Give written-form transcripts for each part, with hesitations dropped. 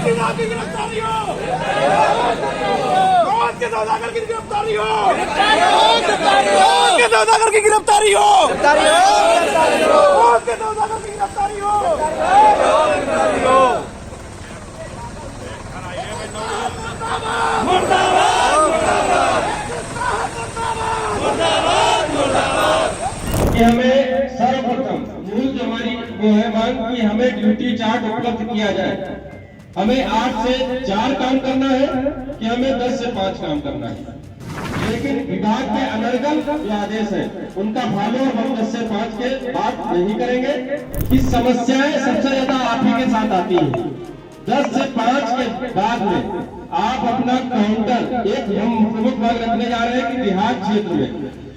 कि हमें सर्वप्रथम मूल जो हमारी वो है मांग कि हमें ड्यूटी चार्ट उपलब्ध किया जाए। हमें 8 से 4 काम करना है कि हमें 10 से 5 काम करना है, लेकिन विभाग के अनर्गल जो आदेश है उनका फॉलो हम 10 से 5 के बाद नहीं करेंगे। इस समस्याएं सबसे ज्यादा आप ही के साथ आती है। 10 से 5 के बाद में आप अपना काउंटर एक हम प्रमुख भाग रखने जा रहे हैं कि देहात क्षेत्र में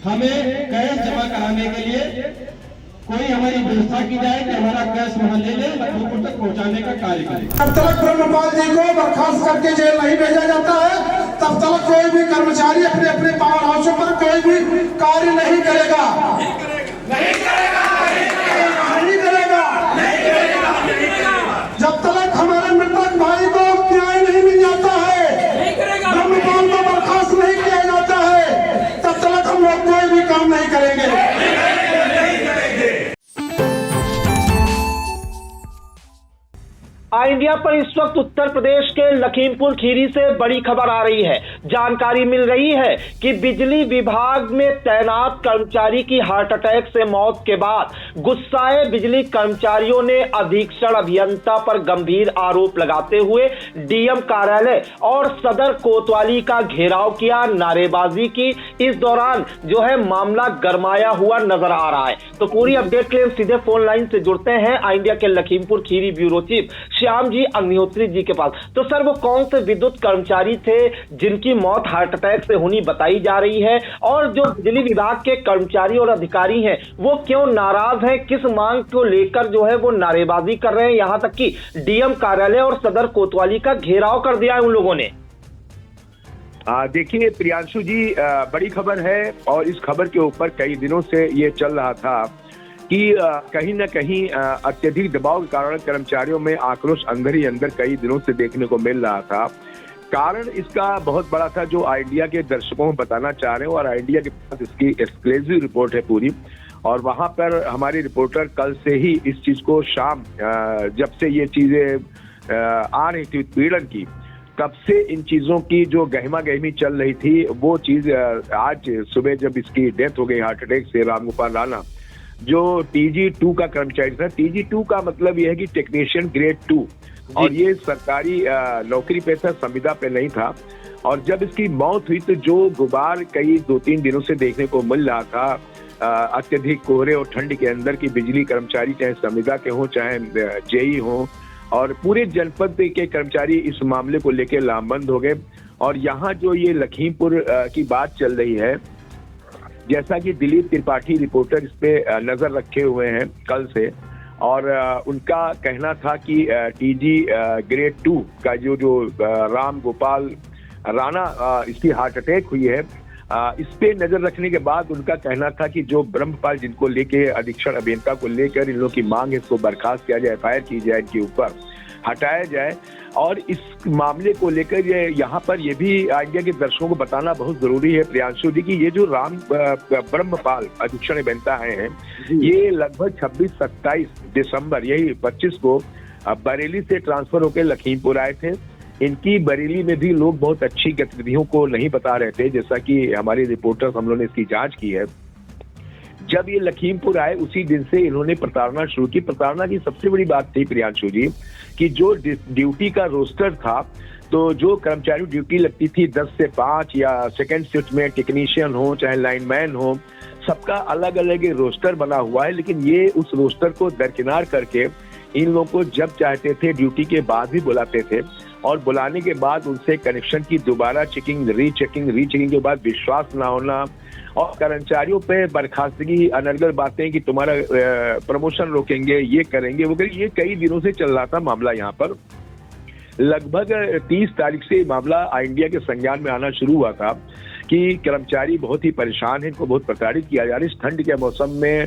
हमें कैश जमा कराने के लिए कोई हमारी व्यवस्था की जाए कि हमारा कैश वहां ले ले लखनऊ तक पहुंचाने का कार्य करें। जब तक ब्रह्मपाल जी को बर्खास्त करके जेल नहीं भेजा जाता है तब तक कोई भी कर्मचारी अपने अपने पावर हाउसों पर कोई भी कार्य नहीं करेगा। जब तक हमारे मृतक भाई को न्याय नहीं मिल जाता है, ब्रह्मपाल को बर्खास्त नहीं किया जाता है, तब तक हम लोग कोई भी काम नहीं करेंगे। इंडिया पर इस वक्त उत्तर प्रदेश के लखीमपुर खीरी से बड़ी खबर आ रही है। जानकारी मिल रही है कि बिजली विभाग में तैनात कर्मचारी की हार्ट अटैक से मौत के बाद गुस्साए बिजली कर्मचारियों ने अधीक्षण अभियंता पर गंभीर आरोप लगाते हुए डीएम कार्यालय और सदर कोतवाली का घेराव किया, नारेबाजी की। इस दौरान जो है मामला गरमाया हुआ नजर आ रहा है। तो पूरी अपडेट के लिए सीधे फोन लाइन से जुड़ते हैं इंडिया के लखीमपुर खीरी ब्यूरो चीफ श्याम जी अग्निहोत्री जी के पास। तो सर, वो कौन से विद्युत कर्मचारी थे जिनकी मौत हार्ट अटैक से होनी बताई जा रही है, और जो बिजली विभाग के कर्मचारी और अधिकारी हैं वो क्यों नाराज हैं, किस मांग को लेकर जो है वो नारेबाजी कर रहे हैं, यहां तक कि डीएम कार्यालय और सदर कोतवाली का घेराव कर दिया है उन लोगों ने? देखिए प्रियांशु जी, बड़ी खबर है और इस खबर के ऊपर कई दिनों से ये चल रहा था कि कहीं न कहीं अत्यधिक दबाव के कारण कर्मचारियों में आक्रोश अंदर ही अंदर कई दिनों से देखने को मिल रहा था। कारण इसका बहुत बड़ा था जो इंडिया के दर्शकों को बताना चाह रहे हैं, और इंडिया के पास इसकी एक्सक्लूसिव रिपोर्ट है पूरी, और वहां पर हमारी रिपोर्टर कल से ही इस चीज को शाम जब से ये चीजें आ रही थी पीड़न की, तब से इन चीजों की जो गहमा गहमी चल रही थी वो चीज आज सुबह जब इसकी डेथ हो गई हार्ट अटैक से, रामगोपाल राणा जो TG2 का कर्मचारी था। TG2 का मतलब यह है कि टेक्नीशियन ग्रेड 2, और ये सरकारी नौकरी पे था, संविदा पे नहीं था। और जब इसकी मौत हुई तो जो गुबार कई 2-3 दिनों से देखने को मिल रहा था अत्यधिक कोहरे और ठंड के अंदर की बिजली कर्मचारी चाहे संविदा के हों चाहे जेई हों, और पूरे जनपद के कर्मचारी इस मामले को लेकर लामबंद हो गए। और यहाँ जो ये लखीमपुर की बात चल रही है, जैसा कि दिलीप त्रिपाठी रिपोर्टर इस पे नजर रखे हुए हैं कल से, और उनका कहना था कि TG ग्रेड 2 का जो राम गोपाल राणा इसकी हार्ट अटैक हुई है, इस पे नजर रखने के बाद उनका कहना था कि जो ब्रह्मपाल जिनको लेके अधीक्षण अभियंता को लेकर इन लोगों की मांग है, इसको बर्खास्त किया जाए, FIR की जाए, इनके ऊपर हटाया जाए। और इस मामले को लेकर यहाँ पर ये भी इंडिया के दर्शकों को बताना बहुत जरूरी है प्रियांशु जी कि ये जो ब्रह्मपाल अधीक्षण अभियंता हैं, ये लगभग 26-27 दिसंबर यही 25 को बरेली से ट्रांसफर होकर लखीमपुर आए थे। इनकी बरेली में भी लोग बहुत अच्छी गतिविधियों को नहीं बता रहे थे, जैसा कि हमारे रिपोर्टर्स हम लोगों ने इसकी जांच की है। जब ये लखीमपुर आए उसी दिन से इन्होंने प्रताड़ना शुरू की। प्रताड़ना की सबसे बड़ी बात थी प्रियांशु जी कि जो ड्यूटी का रोस्टर था, तो जो कर्मचारी ड्यूटी लगती थी 10 से 5 या सेकंड शिफ्ट में टेक्नीशियन हो चाहे लाइनमैन हो, सबका अलग अलग रोस्टर बना हुआ है। लेकिन ये उस रोस्टर को दरकिनार करके इन लोगों को जब चाहते थे ड्यूटी के बाद भी बुलाते थे, और बुलाने के बाद उनसे कनेक्शन की दोबारा चेकिंग, रीचेकिंग के बाद विश्वास ना होना, और कर्मचारियों पे बर्खास्तगी, अनर्गल बातें कि तुम्हारा प्रमोशन रोकेंगे, ये करेंगे, वो करेंगे। ये कई दिनों से चल रहा था मामला। यहाँ पर लगभग 30 तारीख से मामला इंडिया के संज्ञान में आना शुरू हुआ था कि कर्मचारी बहुत ही परेशान है, इनको बहुत प्रताड़ित किया जा रहा है। इस ठंड के मौसम में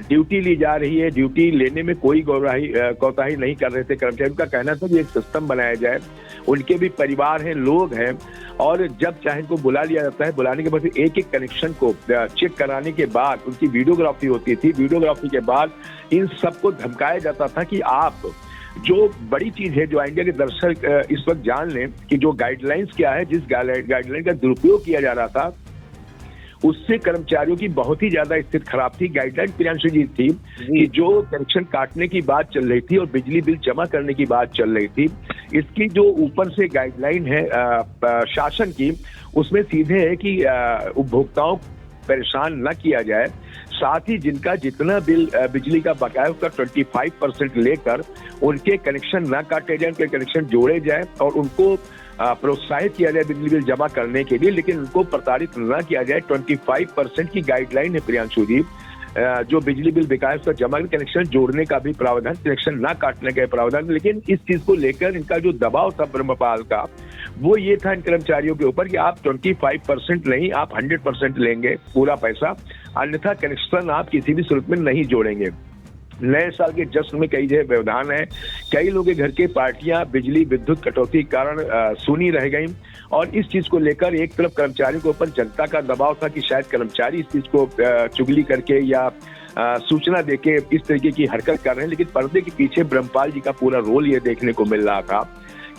ड्यूटी ली जा रही है, ड्यूटी लेने में कोई कोताही नहीं कर रहे थे कर्मचारी। उनका कहना था कि एक सिस्टम बनाया जाए, उनके भी परिवार हैं, लोग हैं, और जब चाहे इनको बुला लिया जाता है, बुलाने के बाद एक एक कनेक्शन को चेक कराने के बाद उनकी वीडियोग्राफी होती थी। वीडियोग्राफी के बाद इन सबको धमकाया जाता था कि आप जो बड़ी चीज है, जो इंडिया के दर्शक इस वक्त जान लें कि जो गाइडलाइंस क्या है, जिस गाइडलाइन का दुरुपयोग किया जा रहा था उससे कर्मचारियों की बहुत ही ज्यादा स्थिति खराब थी। गाइडलाइन प्रियांशु जी थी कि जो कनेक्शन काटने की बात चल रही थी और बिजली बिल जमा करने की बात चल रही थी, इसकी जो ऊपर से गाइडलाइन है शासन की, उसमें सीधे है कि उपभोक्ताओं परेशान न किया जाए, साथ ही जिनका जितना बिल बिजली का बकाया उसका 25% लेकर उनके कनेक्शन न काटे जाए, उनके कनेक्शन जोड़े जाए और उनको प्रोत्साहित किया जाए बिजली बिल जमा करने के लिए, लेकिन उनको प्रताड़ित न किया जाए। 25% की गाइडलाइन है प्रियांशु जी, जो बिजली बिल बकाया उसका जमा कनेक्शन जोड़ने का भी प्रावधान, कनेक्शन न काटने का प्रावधान। लेकिन इस चीज को लेकर इनका जो दबाव था ब्रह्मपाल का, वो ये था इन कर्मचारियों के ऊपर कि आप 25% नहीं, आप 100% लेंगे पूरा पैसा, अन्यथा कनेक्शन आप किसी भी सूरत में नहीं जोड़ेंगे। नए साल के जश्न में कई जगह व्यवधान है, कई लोगों के घर के पार्टियां बिजली विद्युत कटौती के कारण सुनी रह गई, और इस चीज को लेकर एक तरफ कर्मचारियों के ऊपर जनता का दबाव था कि शायद कर्मचारी इस चीज को चुगली करके या सूचना देके इस तरीके की हरकत कर रहे हैं। लेकिन पर्दे के पीछे ब्रह्मपाल जी का पूरा रोल ये देखने को मिल रहा था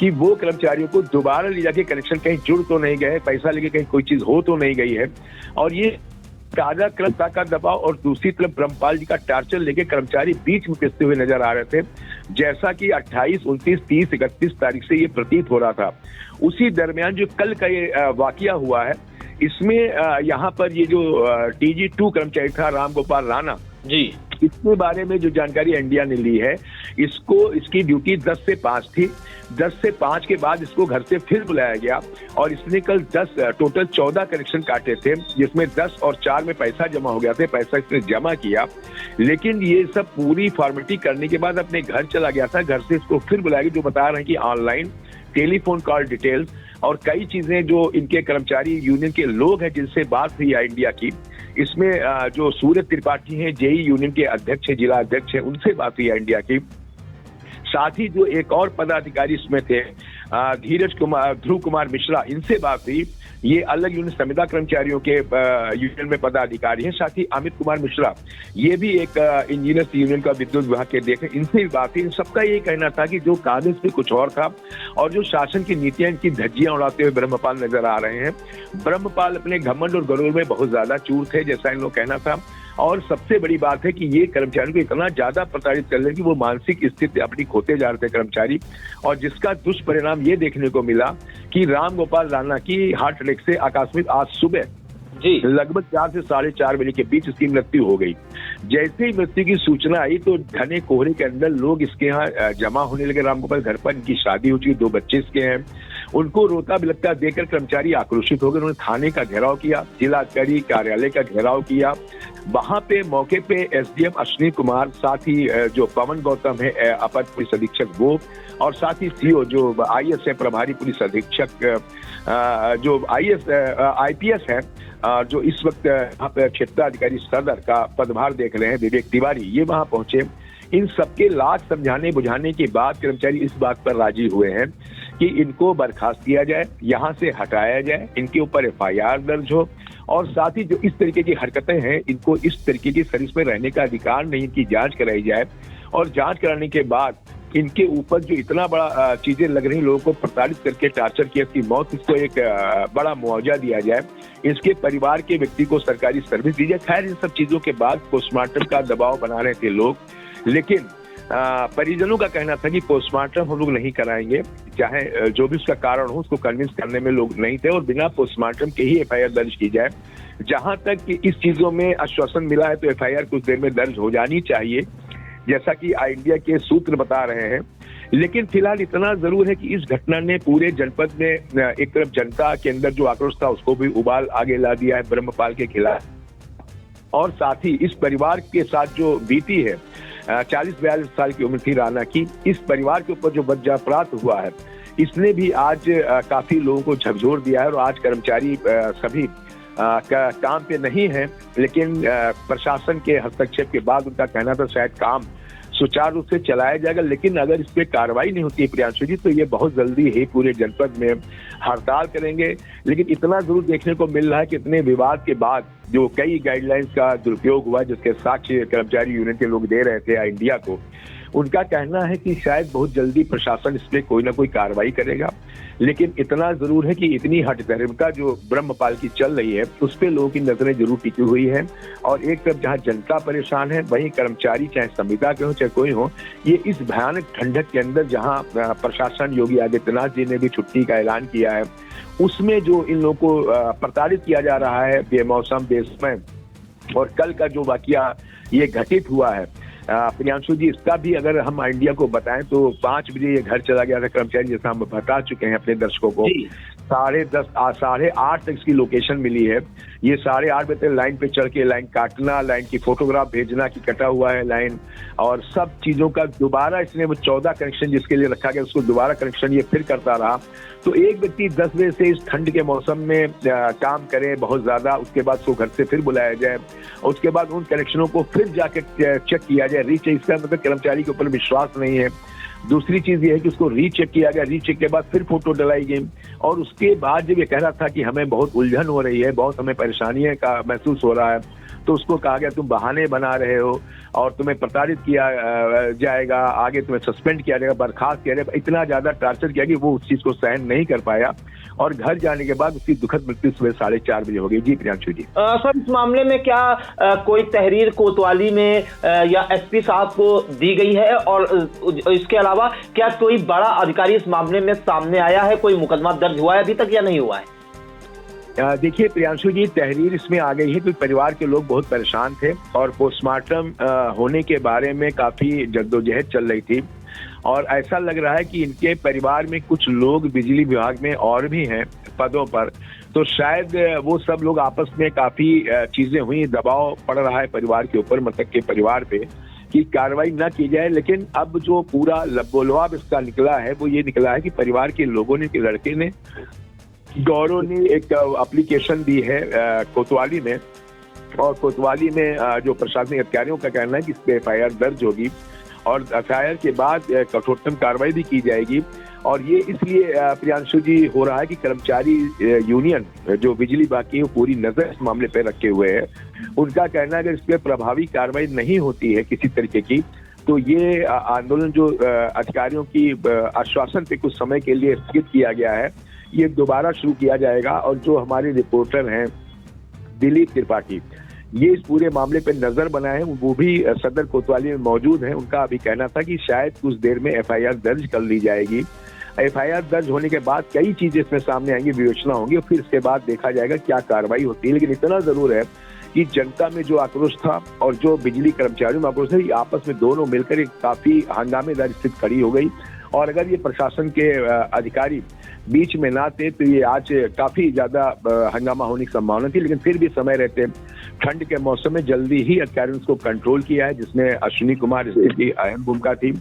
कि वो कर्मचारियों को दोबारा ले जाके कनेक्शन कहीं जुड़ तो नहीं गए, पैसा लेके कहीं कोई चीज हो तो नहीं गई है, और ये ताजा कर्मता का दबाव और दूसरी तरफ ब्रह्मपाल जी का टार्चर लेके कर्मचारी बीच में पिसते हुए नजर आ रहे थे, जैसा कि 28, 29, 30, 31 तारीख से ये प्रतीत हो रहा था। उसी दरमियान जो कल का ये वाकया हुआ है, इसमें यहाँ पर ये जो TG2 कर्मचारी था राम गोपाल राणा जी, इसके बारे में जो जानकारी इंडिया ने ली है, इसकी ड्यूटी 10 से 5 थी। 10 से 5 के बाद इसको घर से फिर बुलाया गया और इसने कल टोटल 14 कनेक्शन काटे थे, जिसमें 10 और 4 में पैसा जमा हो गया था। पैसा इसने जमा किया, लेकिन ये सब पूरी फॉर्मेलिटी करने के बाद अपने घर चला गया था। घर से इसको फिर बुलाया गया, जो बता रहे हैं कि ऑनलाइन टेलीफोन कॉल डिटेल्स और कई चीजें जो इनके कर्मचारी यूनियन के लोग हैं जिनसे बात हुई है इंडिया की, इसमें जो सूर्य त्रिपाठी हैं, जेई यूनियन के अध्यक्ष हैं, जिला अध्यक्ष हैं, उनसे बात हुई है इंडिया की। साथ ही जो एक और पदाधिकारी इसमें थे ध्रुव कुमार मिश्रा, इनसे बात हुई। ये अलग यूनियन संविदा कर्मचारियों के यूनियन में पदाधिकारी हैं। साथ ही अमित कुमार मिश्रा, ये भी एक इंजीनियर्स यूनियन का विद्युत विभाग के देखें, इनसे भी बात हुई। इन सबका ये कहना था कि जो कागज पे कुछ और था और जो शासन की नीतियां, इनकी धज्जियां उड़ाते हुए ब्रह्मपाल नजर आ रहे हैं। ब्रह्मपाल अपने घमंड और गरूर में बहुत ज्यादा चूर थे, जैसा इन लोग कहना था। और सबसे बड़ी बात है कि ये कर्मचारियों को इतना ज्यादा प्रताड़ित कर रहे कि वो मानसिक स्थिति अपनी खोते जा रहे थे कर्मचारी, और जिसका दुष्परिणाम ये देखने को मिला कि राम गोपाल राणा की हार्ट अटैक से आकस्मिक आज सुबह जी लगभग 4 से 4:30 बजे के बीच इसकी मृत्यु हो गई। जैसे ही मृत्यु की सूचना आई तो घने कोहरे के अंदर लोग इसके यहाँ जमा होने लगे। राम गोपाल घर पर, इनकी शादी हो चुकी, 2 बच्चे इसके हैं। उनको रोता बिलखता देखकर कर्मचारी आक्रोशित हो गए। उन्होंने थाने का घेराव किया, जिलाधिकारी कार्यालय का घेराव किया। वहां पे मौके पे SDM अश्विनी कुमार, साथ ही जो पवन गौतम है अपर पुलिस अधीक्षक वो, और साथ ही CO जो IS है प्रभारी पुलिस अधीक्षक, जो IPS है जो इस वक्त यहाँ पे क्षेत्राधिकारी सदर का पदभार देख रहे हैं, विवेक तिवारी, ये वहां पहुंचे। इन सबके लाख समझाने बुझाने के बाद कर्मचारी इस बात पर राजी हुए हैं कि इनको बर्खास्त किया जाए, यहाँ से हटाया जाए, इनके ऊपर FIR दर्ज हो, और साथ ही जो इस तरीके की हरकतें हैं, इनको इस तरीके की सर्विस में रहने का अधिकार नहीं, इनकी जांच कराई जाए, और जांच कराने के बाद इनके ऊपर जो इतना बड़ा चीजें लग रही, लोगों को प्रताड़ित करके टार्चर किया, इसकी मौत, इसको एक बड़ा मुआवजा दिया जाए, इसके परिवार के व्यक्ति को सरकारी सर्विस दी जाए। खैर, इन सब चीजों के बाद पोस्टमार्टम का दबाव बना रहे थे लोग, लेकिन परिजनों का कहना था कि पोस्टमार्टम हम लोग नहीं कराएंगे, चाहे जो भी उसका कारण हो, उसको कन्विंस करने में लोग नहीं थे, और बिना पोस्टमार्टम के ही FIR दर्ज की जाए। जहां तक कि इस चीजों में आश्वासन मिला है तो FIR कुछ देर में दर्ज हो जानी चाहिए, जैसा कि इंडिया के सूत्र बता रहे हैं। लेकिन फिलहाल इतना जरूर है कि इस घटना ने पूरे जनपद में एक तरफ जनता के अंदर जो आक्रोश था उसको भी उबाल आगे ला दिया है ब्रह्मपाल के खिलाफ, और साथ ही इस परिवार के साथ जो बीती है 40-42 साल की उम्र थी राणा की, इस परिवार के ऊपर जो वज्रपात हुआ है, इसने भी आज काफी लोगों को झकझोर दिया है और आज कर्मचारी सभी काम पे नहीं है, लेकिन प्रशासन के हस्तक्षेप के बाद उनका कहना था शायद काम सुचारू रूप से चलाया जाएगा, लेकिन अगर इस पे कार्रवाई नहीं होती है प्रियांशु जी तो ये बहुत जल्दी ही पूरे जनपद में हड़ताल करेंगे। लेकिन इतना जरूर देखने को मिल रहा है कि इतने विवाद के बाद जो कई गाइडलाइंस का दुरुपयोग हुआ जिसके साक्ष्य कर्मचारी यूनियन के लोग दे रहे थे इंडिया को, उनका कहना है कि शायद बहुत जल्दी प्रशासन इस पे कोई ना कोई कार्रवाई करेगा। लेकिन इतना जरूर है कि इतनी हठधर्मिता जो ब्रह्मपाल की चल रही है उस पे लोगों की नजरें जरूर टिकी हुई है। और एक तरफ जहां जनता परेशान है वहीं कर्मचारी चाहे संविदा के हो चाहे कोई हो, ये इस भयानक ठंडक के अंदर जहां प्रशासन योगी आदित्यनाथ जी ने भी छुट्टी का ऐलान किया है उसमें जो इन लोगों को प्रताड़ित किया जा रहा है बेमौसम बेसमय, और कल का जो वाकया ये घटित हुआ है प्रियांशु जी, इसका भी अगर हम इंडिया को बताएं तो 5 बजे ये घर चला गया था कर्मचारी, जैसा हम बता चुके हैं अपने दर्शकों को। 8:30 तक इसकी लोकेशन मिली है। ये 8:30 बजे तक लाइन पे चढ़ के लाइन काटना, लाइन की फोटोग्राफ भेजना कि कटा हुआ है लाइन, और सब चीजों का दोबारा इसने वो 14 कनेक्शन जिसके लिए रखा गया उसको दोबारा कनेक्शन ये फिर करता रहा। तो एक व्यक्ति 10 बजे से इस ठंड के मौसम में काम करे बहुत ज्यादा, उसके बाद उसको घर से फिर बुलाया जाए और उसके बाद उन कनेक्शनों को फिर जाके चेक किया जाए, रीचेक, इसका मतलब कर्मचारी के ऊपर विश्वास नहीं है। दूसरी चीज ये है कि उसको रीचेक किया गया, रीचेक के बाद फिर फोटो डलाई गई और उसके बाद जब ये कह रहा था कि हमें बहुत उलझन हो रही है, बहुत हमें परेशानियां का महसूस हो रहा है, तो उसको कहा गया तुम बहाने बना रहे हो और तुम्हें प्रताड़ित किया जाएगा, आगे तुम्हें सस्पेंड किया जाएगा, बर्खास्त किया जाएगा। इतना ज्यादा टॉर्चर किया कि वो उस चीज को सहन नहीं कर पाया और घर जाने के बाद उसकी दुखद मृत्यु सुबह 4:30 बजे हो गई। जी प्रियांशु जी। सर, इस मामले में क्या कोई तहरीर कोतवाली में या एसपी साहब को दी गई है, और इसके अलावा क्या कोई बड़ा अधिकारी इस मामले में सामने आया है, कोई मुकदमा दर्ज हुआ है अभी तक या नहीं हुआ है? देखिए प्रियांशु जी, तहरीर इसमें आ गई है क्योंकि परिवार के लोग बहुत परेशान थे और पोस्टमार्टम होने के बारे में काफी जद्दोजहद चल रही थी और ऐसा लग रहा है कि इनके परिवार में कुछ लोग बिजली विभाग में और भी हैं पदों पर, तो शायद वो सब लोग आपस में काफी चीजें हुई, दबाव पड़ रहा है परिवार के ऊपर, मृतक के परिवार पे, कि कार्रवाई न की जाए। लेकिन अब जो पूरा लबोलवाब इसका निकला है वो ये निकला है कि परिवार के लोगों ने, कि लड़के ने, गौरव ने एक एप्लीकेशन दी है कोतवाली में, और कोतवाली में जो प्रशासनिक अधिकारियों का कहना है कि इस पे FIR दर्ज होगी और FIR के बाद कठोरतम कार्रवाई भी की जाएगी। और ये इसलिए प्रियांशु जी हो रहा है कि कर्मचारी यूनियन जो बिजली बाकी है वो पूरी नजर इस मामले पे रखे हुए है। उनका कहना है अगर इस पे प्रभावी कार्रवाई नहीं होती है किसी तरीके की तो ये आंदोलन जो अधिकारियों की आश्वासन पे कुछ समय के लिए स्थगित किया गया है ये दोबारा शुरू किया जाएगा। और जो हमारे रिपोर्टर हैं दिलीप त्रिपाठी, ये इस पूरे मामले पे नजर बनाए हैं, वो भी सदर कोतवाली में मौजूद हैं। उनका अभी कहना था कि शायद कुछ देर में FIR दर्ज कर ली जाएगी। FIR दर्ज होने के बाद कई चीजें इसमें सामने आएंगी, विवेचना होंगी और फिर इसके बाद देखा जाएगा क्या कार्रवाई होती है। लेकिन इतना जरूर है कि जनता में जो आक्रोश था और जो बिजली कर्मचारियों में आक्रोश था, ये आपस में दोनों मिलकर एक काफी हंगामेदार स्थिति खड़ी हो गई। और अगर ये प्रशासन के अधिकारी बीच में ना थे तो ये आज काफी ज्यादा हंगामा होने की संभावना थी। लेकिन फिर भी समय रहते ठंड के मौसम में जल्दी ही अधिकारियों ने उसको कंट्रोल किया है, जिसमें अश्विनी कुमार इसकी अहम भूमिका थी।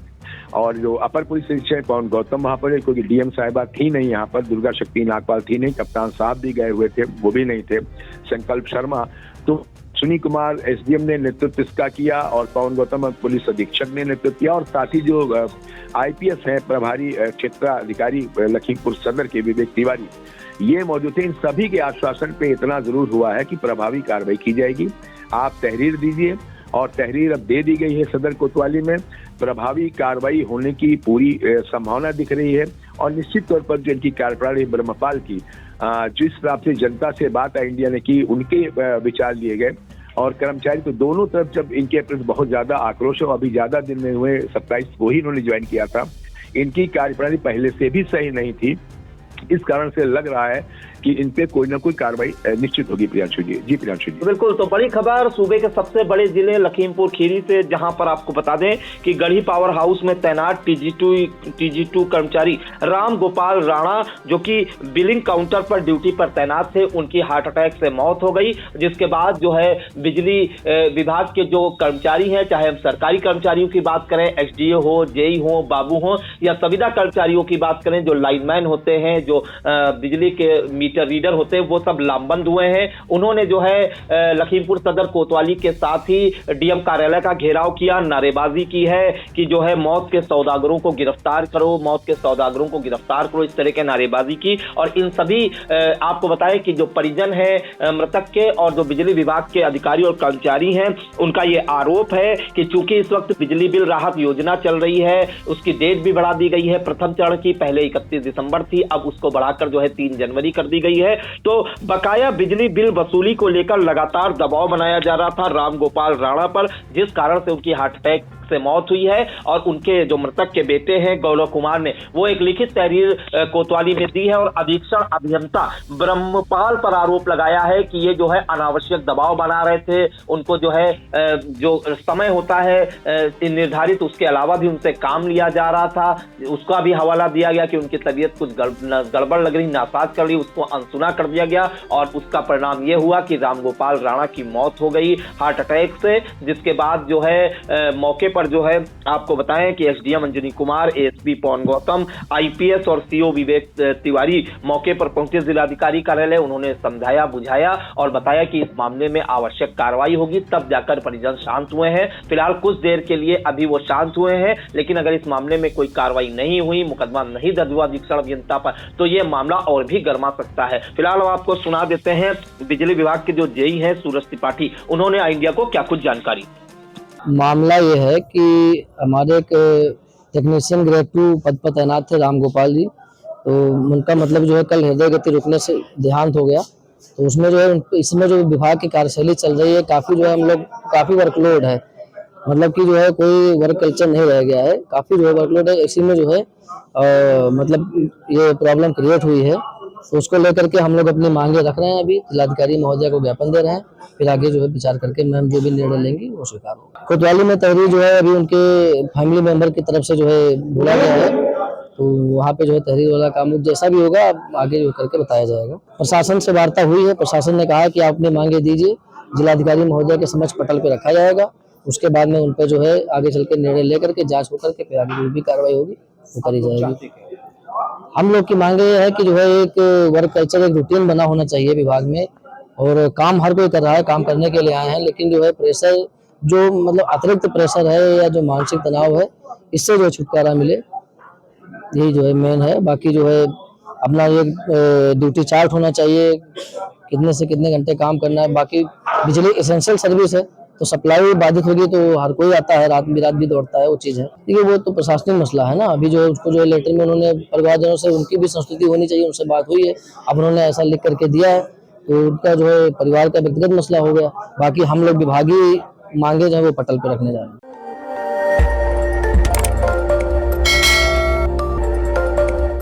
और जो अपर पुलिस अधीक्षक पवन गौतम वहां पर, क्योंकि DM साहिबा थी नहीं यहाँ पर, दुर्गा शक्ति नागपाल थी नहीं, कप्तान साहब भी गए हुए थे, वो भी नहीं थे, संकल्प शर्मा, तो सुनी कुमार SDM ने नेतृत्व इसका किया और पवन गौतम पुलिस अधीक्षक ने नेतृत्व किया। और साथ ही जो IPS है प्रभारी क्षेत्राधिकारी लखीमपुर सदर के विवेक तिवारी, ये मौजूद थे। इन सभी के आश्वासन पे इतना जरूर हुआ है कि प्रभावी कार्रवाई की जाएगी। आप तहरीर दीजिए और तहरीर अब दे दी गई है सदर कोतवाली में, प्रभावी कार्रवाई होने की पूरी संभावना दिख रही है। और निश्चित तौर पर जो इनकी कार्यप्रणाली ब्रह्मपाल की जिस हिसाब से जनता से बात इंडिया ने की, उनके विचार लिए गए और कर्मचारी तो दोनों तरफ जब इनके प्रति बहुत ज्यादा आक्रोश है, अभी ज्यादा दिन में हुए 27 को ही इन्होंने ज्वाइन किया था, इनकी कार्यप्रणाली पहले से भी सही नहीं थी। इस कारण से लग रहा है कि इन पे कोई ना कोई कार्रवाई निश्चित होगी। प्रियांशु जी। जी प्रियांशु जी। बिल्कुल, तो बड़ी खबर सूबे के सबसे बड़े जिले लखीमपुर खीरी से, जहां पर आपको बता दें कि गढ़ी पावर हाउस में तैनात टीजी2 कर्मचारी राम गोपाल राणा, जो कि बिलिंग काउंटर पर ड्यूटी पर तैनात थे, उनकी हार्ट अटैक से मौत हो गई। जिसके बाद जो है बिजली विभाग के जो कर्मचारी हैं, चाहे हम सरकारी कर्मचारियों की बात करें, एसडीओ हो, जेई हो, बाबू हो, या संविदा कर्मचारियों की बात करें, जो लाइनमैन होते हैं, जो बिजली के मीटर रीडर होते हैं, वो सब लामबंद हुए हैं। उन्होंने जो है लखीमपुर सदर कोतवाली के साथ ही डीएम कार्यालय का घेराव किया, नारेबाजी की है कि जो है मौत के सौदागरों को गिरफ्तार करो, मौत के सौदागरों को गिरफ्तार करो, इस तरह के नारेबाजी की। और इन सभी आपको बताएं कि जो परिजन है मृतक के और जो बिजली विभाग के अधिकारी और कर्मचारी हैं, उनका ये आरोप है कि चूंकि इस वक्त बिजली बिल राहत योजना चल रही है, उसकी डेट भी बढ़ा दी गई है। प्रथम चरण की पहले 31 दिसंबर थी, अब उसको बढ़ाकर जो है 3 जनवरी कर दी गई है। तो बकाया बिजली बिल वसूली को लेकर लगातार दबाव बनाया जा रहा था राम गोपाल राणा पर, जिस कारण से उनकी हार्ट अटैक से मौत हुई है। और उनके जो मृतक के बेटे हैं गौरव कुमार ने वो एक लिखित तहरीर कोतवाली में दी है और अधीक्षण अभियंता ब्रह्मपाल पर आरोप लगाया है कि ये जो है अनावश्यक दबाव बना रहे थे। उनको जो है जो समय होता है निर्धारित, उसके अलावा भी उनसे काम लिया जा रहा था। उसका भी हवाला दिया गया कि उनकी तबीयत कुछ गड़बड़ लग रही, नासाज कर रही, उसको अनसुना कर दिया गया और उसका परिणाम यह हुआ कि रामगोपाल राणा की मौत हो गई हार्ट अटैक से। जिसके बाद जो है मौके पर जो है आपको बताएं कि एसडीएम अंजनी कुमार, एएसपी पवन गौतम, आईपीएस और सीओ विवेक तिवारी मौके पर पहुंचे जिलाधिकारी कार्यालय। उन्होंने समझाया बुझाया और बताया कि इस मामले में आवश्यक कार्रवाई होगी, तब जाकर परिजन शांत हुए हैं। फिलहाल कुछ देर के लिए अभी वो शांत हुए हैं, लेकिन अगर इस मामले में कोई कार्रवाई नहीं हुई, मुकदमा नहीं दर्ज हुआ अधीक्षण अभियंता पर, तो ये मामला और भी गर्मा सकता है। फिलहाल आपको सुना देते हैं बिजली विभाग के जो जेई हैं सूरज त्रिपाठी, उन्होंने आई इंडिया को क्या कुछ जानकारी। मामला ये है कि हमारे एक टेक्नीशियन ग्रेड 2 पद पर तैनात थे राम गोपाल जी, तो उनका मतलब जो है कल हृदय गति रुकने से देहांत हो गया। तो उसमें जो है इसमें जो विभाग की कार्यशैली चल रही है, काफ़ी जो है हम लोग काफ़ी वर्कलोड है, मतलब कि जो है कोई वर्क कल्चर नहीं रह गया है, काफ़ी जो है वर्कलोड है। इसी में जो है मतलब ये प्रॉब्लम क्रिएट हुई है, तो उसको लेकर के हम लोग अपनी मांगे रख रहे हैं। अभी जिलाधिकारी महोदय को ज्ञापन दे रहे हैं, फिर आगे जो है विचार करके मैम जो भी निर्णय लेंगी वो स्वीकार होगा। कोतवाली में तहरीर जो है अभी उनके फैमिली मेंबर की तरफ से जो है बोला गया है, तो वहाँ पे जो है तहरीर वाला काम जैसा भी होगा आगे जो करके बताया जाएगा। प्रशासन से वार्ता हुई है, प्रशासन ने कहा कि आप अपनी मांगे दीजिए, जिलाधिकारी महोदय के समक्ष पटल पे रखा जाएगा। उसके बाद में उन पर जो है आगे चल के निर्णय लेकर के जाँच होकर के फिर आगे जो भी कार्रवाई होगी वो करी जाएगी। हम लोग की मांग ये है कि जो है एक वर्क कल्चर, एक रूटीन बना होना चाहिए विभाग में, और काम हर कोई कर रहा है, काम करने के लिए आए हैं, लेकिन जो है प्रेशर, जो मतलब अतिरिक्त प्रेशर है या जो मानसिक तनाव है, इससे जो छुटकारा मिले, यही जो है मेन है। बाकी जो है अपना ये ड्यूटी चार्ट होना चाहिए, कितने से कितने घंटे काम करना है। बाकी बिजली एसेंशियल सर्विस है, तो सप्लाई बाधित होगी तो हर कोई आता है, रात भी दौड़ता है, वो चीज़ है। देखिए वो तो प्रशासनिक मसला है ना। अभी जो है उसको जो है लेटर में उन्होंने परिवारजनों से, उनकी भी संस्तुति होनी चाहिए, उनसे बात हुई है, अब उन्होंने ऐसा लिख करके दिया है, तो उनका जो है परिवार का व्यक्तिगत मसला हो गया। बाकी हम लोग विभागीय मांगे जो है वो पटल पे रखने जा रहे हैं।